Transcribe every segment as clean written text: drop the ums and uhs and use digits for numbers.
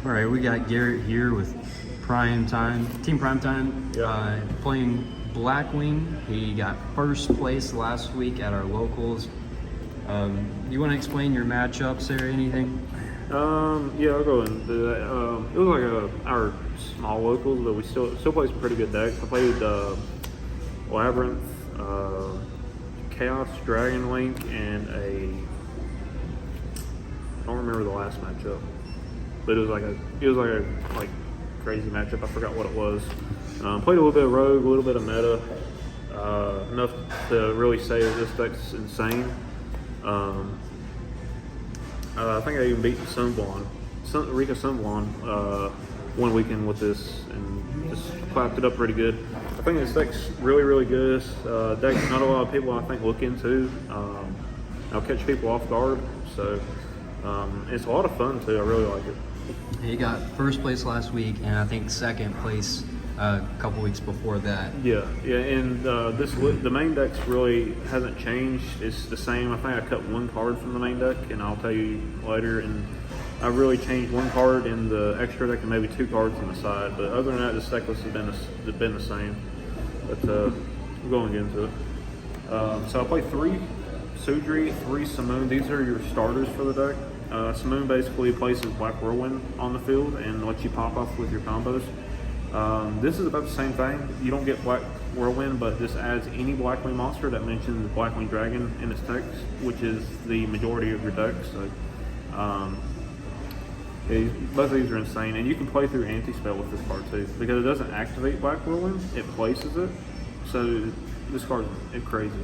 All right, we got Garrett here with Team Prime Time, playing Blackwing. He got first place last week at our locals. You want to explain your matchups or anything? Yeah, I'll go into that. It was like our small locals, but we still played some pretty good decks. I played Labyrinth, Chaos Dragon Link, and I don't remember the last matchup, but it was like a crazy matchup. I forgot what it was. Played a little bit of Rogue, a little bit of meta, enough to really say that this deck's insane. I think I even beat Rika Sunblonde one weekend with this and just clapped it up pretty good. I think this deck's really, really good. Deck's not a lot of people I think look into. I'll catch people off guard, so it's a lot of fun too. I really like it. He got first place last week, and I think second place a couple weeks before that. Yeah, and the main deck really hasn't changed. It's the same. I think I cut one card from the main deck, and I'll tell you later. And I really changed one card in the extra deck and maybe two cards on the side. But other than that, this deck list has been the same. But we're going into it. So I play 3 Sudri, 3 Simoon. These are your starters for the deck. Simoon basically places Black Whirlwind on the field and lets you pop off with your combos. This is about the same thing. You don't get Black Whirlwind, but this adds any Blackwing monster that mentions Blackwing Dragon in its text, which is the majority of your deck. So, both of these are insane, and you can play through anti-spell with this card too, because it doesn't activate Black Whirlwind, it places it. So this card is crazy.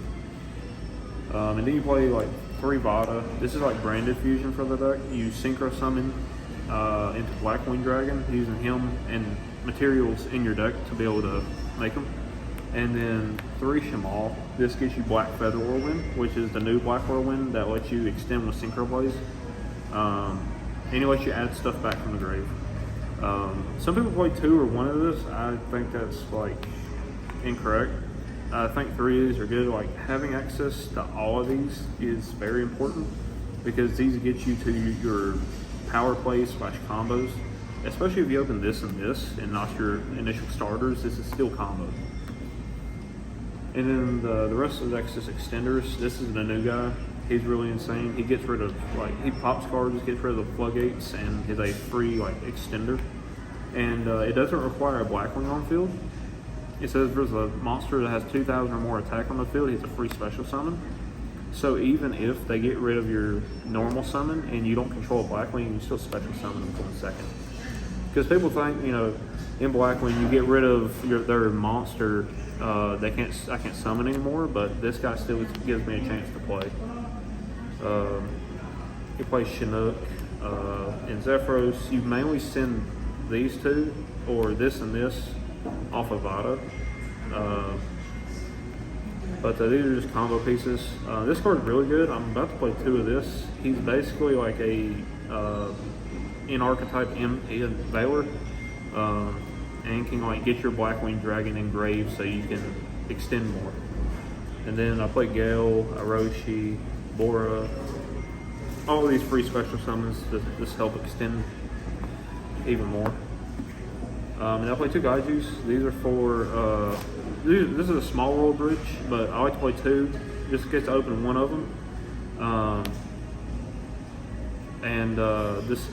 And then you play like 3 Vada. This is like branded fusion for the deck. You synchro summon into Blackwing Dragon using him and materials in your deck to be able to make them. And then 3 Shamal. This gives you Black Feather Whirlwind, which is the new Black Whirlwind that lets you extend with Synchro Blaze. And it lets you add stuff back from the grave. Some people play 2 or 1 of this. I think that's like incorrect. I think 3 of these are good. Like having access to all of these is very important because these get you to your power plays / combos. Especially if you open this and not your initial starters, this is still combo. And then the rest of the deck's just extenders. This is the new guy. He's really insane. He gets rid of he pops cards, gets rid of the floodgates, and is a free extender. And it doesn't require a Blackwing on field. It says there's a monster that has 2,000 or more attack on the field, he's a free special summon. So even if they get rid of your normal summon and you don't control a Blackwing, you can still special summon them for a second. Because people think, in Blackwing you get rid of their monster, I can't summon anymore, but this guy still gives me a chance to play. You play Chinook and Zephyros. You mainly send these 2 or this and this off of Vada. But these are just combo pieces. This card is really good. I'm about to play 2 of this. He's basically like a in archetype Veiler, and can get your Blackwing Dragon engraved so you can extend more. And then I play Gale, Orochi, Bora. All of these free special summons to just help extend even more. And I play 2 Gaijus. These are for, this is a small world bridge, but I like to play 2 just in case to open one of them. This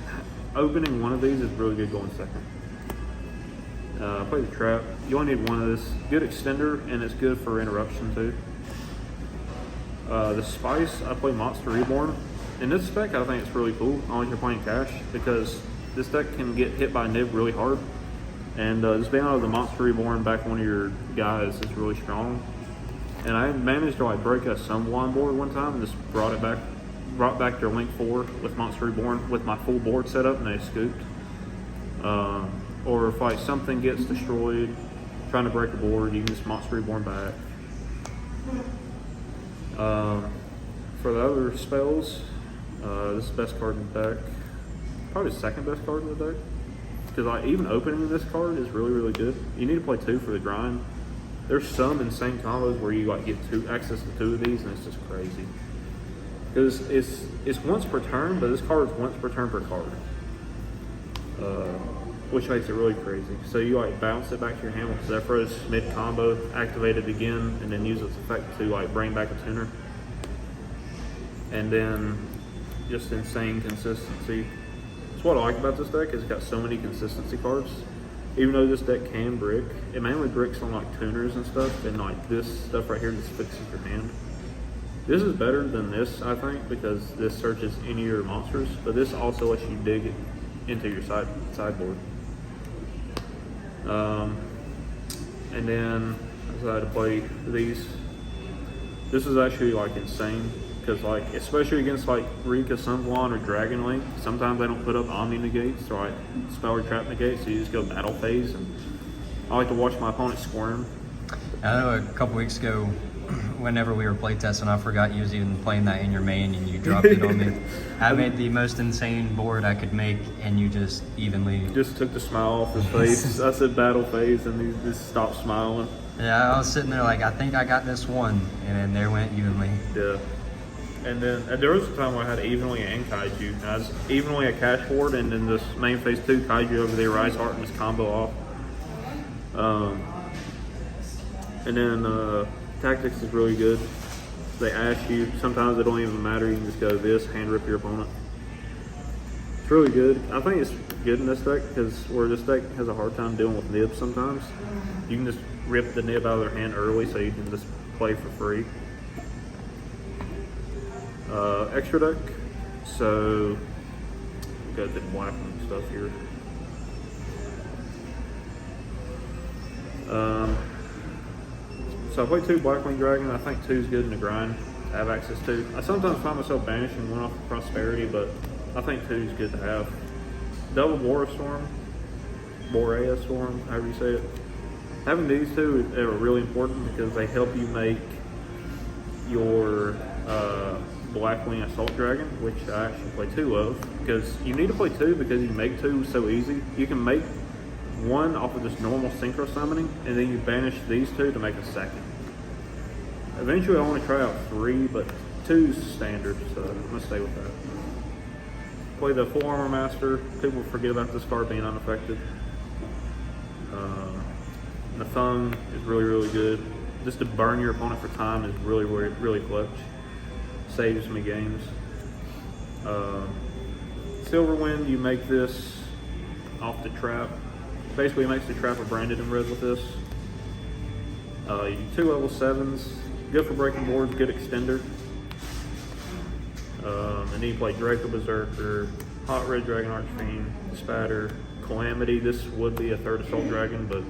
opening one of these is really good going second. I play the Trap. You only need one of this. Good extender, and it's good for interruption too. The Spice, I play Monster Reborn. In this spec, I think it's really cool, only if you're playing Cash, because this deck can get hit by Nib really hard. And just being able to Monster Reborn back one of your guys is really strong. And I managed to break a Sunblonde board one time and just brought back their Link 4 with Monster Reborn with my full board set up, and they scooped. Or if something gets destroyed, trying to break a board, you can just Monster Reborn back. For the other spells, this is the best card in the deck. Probably the second best card in the deck. Because even opening this card is really, really good. You need to play 2 for the grind. There's some insane combos where you get access to 2 of these, and it's just crazy. Because it's once per turn, but this card is once per turn per card. which makes it really crazy. So you like bounce it back to your hand with Zephyros mid-combo, activate it again, and then use its effect to like bring back a tuner. And then just insane consistency. That's what I like about this deck, is it's got so many consistency cards. Even though this deck can brick, it mainly bricks on like tuners and stuff, and like this stuff right here just fixes your hand. This is better than this, I think, because this searches any of your monsters, but this also lets you dig it into your sideboard. And then I decided to play these. This is actually like insane, because like, especially against like Rika, Sunblonde, or Dragon Link, sometimes they don't put up Omni negates or like spell or trap negates, so you just go battle phase, and I like to watch my opponent squirm. I know a couple weeks ago, whenever we were playtesting, I forgot you was even playing that in your main, and you dropped it on me. I made the most insane board I could make, and you just evenly... Just took the smile off his face. I said battle phase, and he just stopped smiling. Yeah, I was sitting there like, I think I got this one, and then there went evenly. Yeah. And then there was a time where I had evenly and kaiju. And I was evenly a cash board, and then this main phase 2 kaiju over there, Rise Heart, and just combo off. And then tactics is really good. They ask you, sometimes it don't even matter, you can just go this, hand rip your opponent. It's really good. I think it's good in this deck, because where this deck has a hard time dealing with nibs sometimes, you can just rip the nib out of their hand early, so you can just play for free. Extra deck, so we got the blackwing stuff here. So I play 2 Blackwing Dragon. I think 2 is good in the grind to have access to. I sometimes find myself banishing one off of Prosperity, but I think 2 is good to have. Double Borea Storm, however you say it. Having these 2 are really important, because they help you make your Blackwing Assault Dragon, which I actually play 2 of, because you need to play 2 because you make 2 so easy. You can make 1 off of just normal synchro summoning, and then you banish these 2 to make a second. Eventually I want to try out 3, but 2's standard, so I'm going to stay with that. Play the Full Armor Master. People forget about this card being unaffected. The Thung is really, really good. Just to burn your opponent for time is really, really, really clutch. Saves me games. Silverwind, you make this off the trap. Basically, it makes the trap a branded in red with this. You do 2 level 7s. Good for breaking boards, good extender. And then you play Draco Berserker, Hot Red Dragon Archfiend, Spatter, Calamity. This would be a 3rd Assault Dragon, but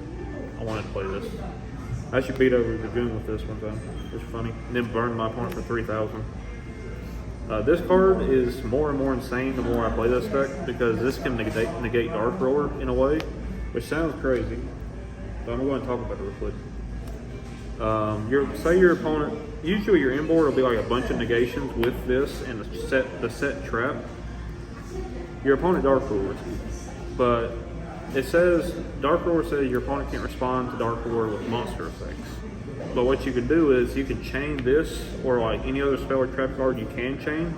I wanted to play this. I should beat over the Goon with this one time. It's funny. And then burn my opponent for 3,000. This card is more and more insane the more I play this deck, because this can negate Dark Roller in a way, which sounds crazy, but I'm going to talk about it real quick. Say your opponent, usually your inboard will be like a bunch of negations with this and the set trap. Your opponent Dark Rollers, but it says Dark Roller says your opponent can't respond to Dark Roller with monster effects. But what you can do is you can chain this, or like any other spell or trap card you can chain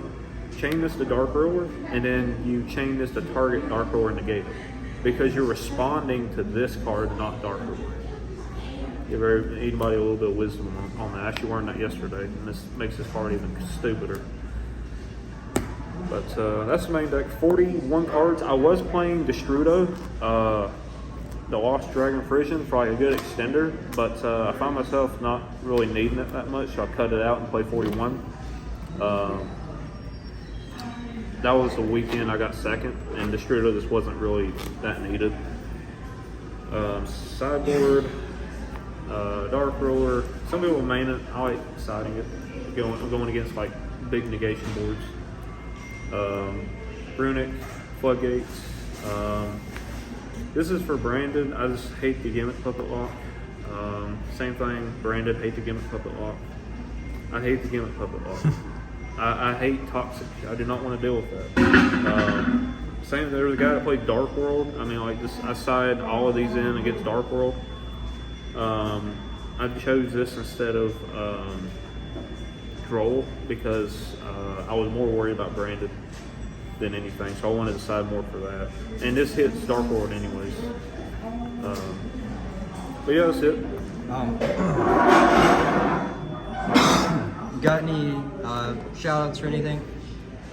this to Dark Roller, and then you chain this to target Dark Roller and negate it, because you're responding to this card, not Dark Roller. Give anybody a little bit of wisdom on that. I actually learned that yesterday, and this makes this card even stupider. But that's the main deck. 41 cards. I was playing Destrudo, the Lost Dragon Frisian, probably a good extender, but I found myself not really needing it that much, so I cut it out and played 41. That was the weekend I got second, and Destrudo just wasn't really that needed. Sideboard, Dark Roller. Some people main it. I like siding it. Going against like big negation boards. Runic, Floodgates. This is for Branded. I just hate the Gimmick Puppet Lock. Same thing, Branded, hate the Gimmick Puppet Lock. I hate the Gimmick Puppet Lock. I hate Toxic. I do not want to deal with that. Same, there was a guy that played Dark World. I mean, like this, I side all of these in against Dark World. I chose this instead of Droll because I was more worried about Branded. than anything. So I wanted to side more for that. And this hits Dark World anyways. But yeah, that's it. Got any shout outs or anything?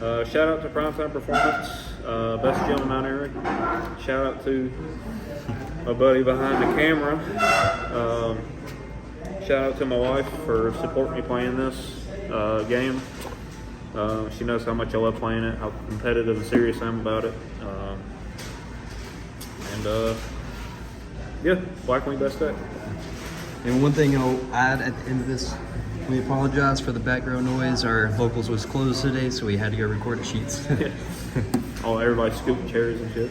Shout out to Primetime Performance, best gym in Mount Airy. Shout out to my buddy behind the camera. Shout out to my wife for supporting me playing this game. She knows how much I love playing it, how competitive and serious I am about it. Yeah, blackwing best deck. And one thing I'll add at the end of this, we apologize for the background noise. Our locals was closed today, so we had to go record at Sheets. Oh, everybody scooping cherries and shit.